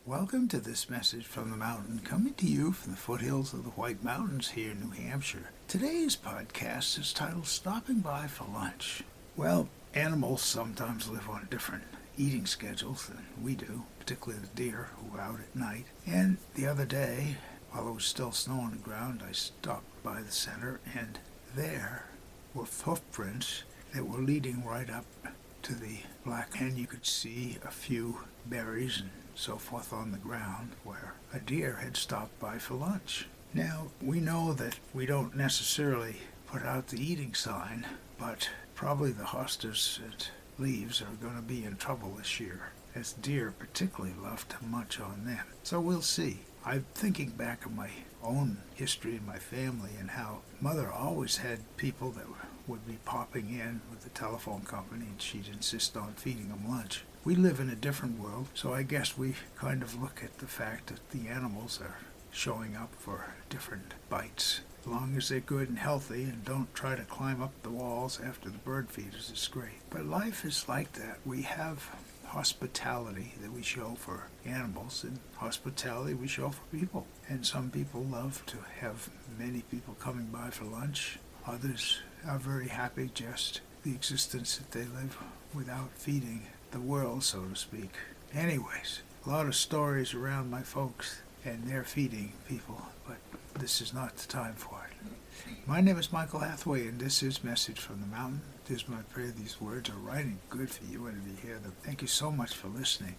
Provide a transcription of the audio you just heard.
Welcome to this message from the mountain, coming to you from the foothills of the White Mountains here in New Hampshire. Today's podcast is titled Stopping By for Lunch. Well, animals sometimes live on different eating schedules than we do, particularly the deer who are out at night. And the other day, while it was still snow on the ground, I stopped by the center, and there were hoof prints that were leading right up to the black, and you could see a few berries and so forth on the ground where a deer had stopped by for lunch. Now, we know that we don't necessarily put out the eating sign, but probably the hostas at leaves are going to be in trouble this year, as deer particularly love to munch on them. So we'll see. I'm thinking back of my own history in my family and how Mother always had people that would be popping in with the telephone company, and she'd insist on feeding them lunch. We live in a different world, so I guess we kind of look at the fact that the animals are showing up for different bites. As long as they're good and healthy and don't try to climb up the walls after the bird feeders, it's great. But life is like that. We have hospitality that we show for animals, and hospitality we show for people. And some people love to have many people coming by for lunch. Others are very happy just the existence that they live without feeding the world, so to speak. Anyways, a lot of stories around my folks and their feeding people, but this is not the time for it. My name is Michael Hathaway, and this is Message from the Mountain. It is my prayer these words are right and good for you, and if you hear them, thank you so much for listening.